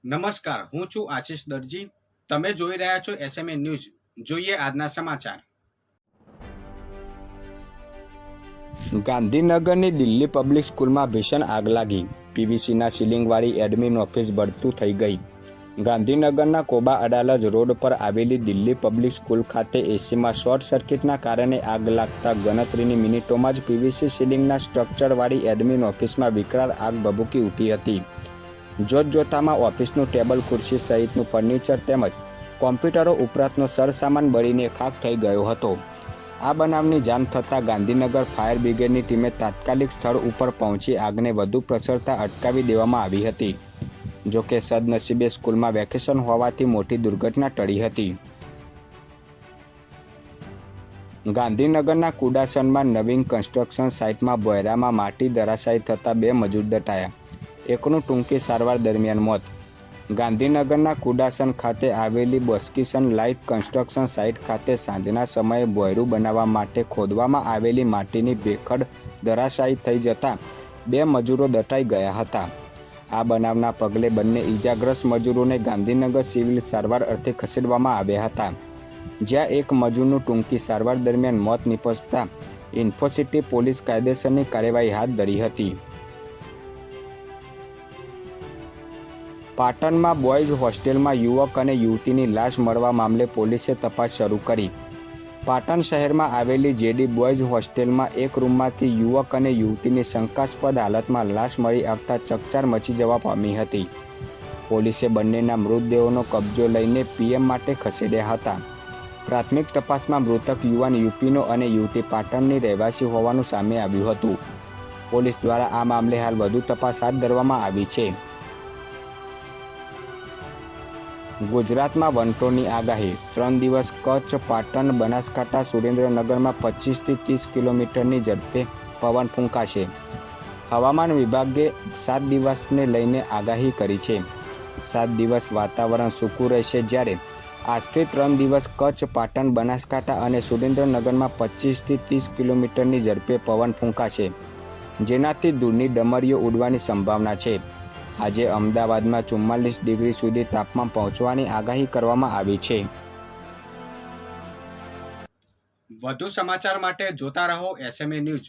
નમસ્કાર, હું છું આશિષ દરજી. તમે જોઈ રહ્યા છો એસએમએ ન્યૂઝ. જોઈએ આજના સમાચાર. ગાંધીનગરની દિલ્હી પબ્લિક સ્કૂલમાં ભીષણ આગ લાગી. પીવીસીના સીલિંગવાળી એડમિન ઓફિસ બળતું થઈ ગઈ. ગાંધીનગરના કોબા અડાલજ રોડ પર આવેલી દિલ્હી પબ્લિક સ્કૂલ ખાતે એસીમાં શોર્ટ સર્કિટના કારણે આગ લાગતા ગણતરીની મિનિટોમાં જ પીવીસી સીલિંગના સ્ટ્રક્ચરવાળી એડમિન ઓફિસમાં વિકરાળ આગ ભભૂકી ઉઠી હતી. જોતજોતામાં ઓફિસનું ટેબલ ખુરશી સહિતનું ફર્નિચર તેમજ કોમ્પ્યુટરો ઉપરાંતનો સરસામાન બળીને ખાખ થઈ ગયો હતો. આ બનાવની જાણ થતાં ગાંધીનગર ફાયર બ્રિગેડની ટીમે તાત્કાલિક સ્થળ ઉપર પહોંચી આગને વધુ પ્રસરતા અટકાવી દેવામાં આવી હતી. જોકે સદનસીબે સ્કૂલમાં વેકેશન હોવાથી મોટી દુર્ઘટના ટળી હતી. ગાંધીનગરના કુડાસનમાં નવીન કન્સ્ટ્રક્શન સાઇટમાં બોયરામાં માટી ધરાશાયી થતાં 2 મજૂર દટાયા. એકનું ટૂંકી સારવાર દરમિયાન મોત. ગાંધીનગરના કુડાસન ખાતે આવેલી બસ્કિસન લાઇટ કન્સ્ટ્રક્શન સાઇટ ખાતે સાંજના સમયે બોયરું બનાવવા માટે ખોદવામાં આવેલી માટીની ભેખડ ધરાશાયી થઈ જતાં 2 મજૂરો દટાઈ ગયા હતા. આ બનાવના પગલે બંને ઇજાગ્રસ્ત મજૂરોને ગાંધીનગર સિવિલ સારવાર અર્થે ખસેડવામાં આવ્યા હતા, જ્યાં એક મજૂરનું ટૂંકી સારવાર દરમિયાન મોત નિપજતા ઇન્ફોસિટી પોલીસ કાયદેસરની કાર્યવાહી હાથ ધરી હતી. પાટણમાં બોયઝ હોસ્ટેલમાં યુવક અને યુવતીની લાશ મળવા મામલે પોલીસે તપાસ શરૂ કરી. પાટણ શહેરમાં આવેલી જેડી બોયઝ હોસ્ટેલમાં એક રૂમમાંથી યુવક અને યુવતીની શંકાસ્પદ હાલતમાં લાશ મળી આવતા ચકચાર મચી જવા પામી હતી. પોલીસે બંનેના મૃતદેહોનો કબજો લઈને પીએમ માટે ખસેડ્યા હતા. પ્રાથમિક તપાસમાં મૃતક યુવાન યુપીનો અને યુવતી પાટણની રહેવાસી હોવાનું સામે આવ્યું હતું. પોલીસ દ્વારા આ મામલે હાલ વધુ તપાસ હાથ ધરવામાં આવી છે. ગુજરાતમાં વંટોળની આગાહી. 3 દિવસ કચ્છ, પાટણ, બનાસકાંઠા, સુરેન્દ્રનગરમાં 25થી 30 કિલોમીટરની ઝડપે પવન ફૂંકાશે. હવામાન વિભાગે 7 દિવસને લઈને આગાહી કરી છે. 7 દિવસ વાતાવરણ સૂકું રહેશે, જ્યારે આજથી 3 દિવસ કચ્છ, પાટણ, બનાસકાંઠા અને સુરેન્દ્રનગરમાં 25થી 30 કિલોમીટરની ઝડપે પવન ફૂંકાશે, જેનાથી દૂરની ડમરીઓ ઉડવાની સંભાવના છે. આજે અમદાવાદમાં 44 ડિગ્રી સુધી તાપમાન પહોંચવાની આગાહી કરવામાં આવી છે. વધુ સમાચાર માટે જોતા રહો એસએમએ ન્યૂઝ.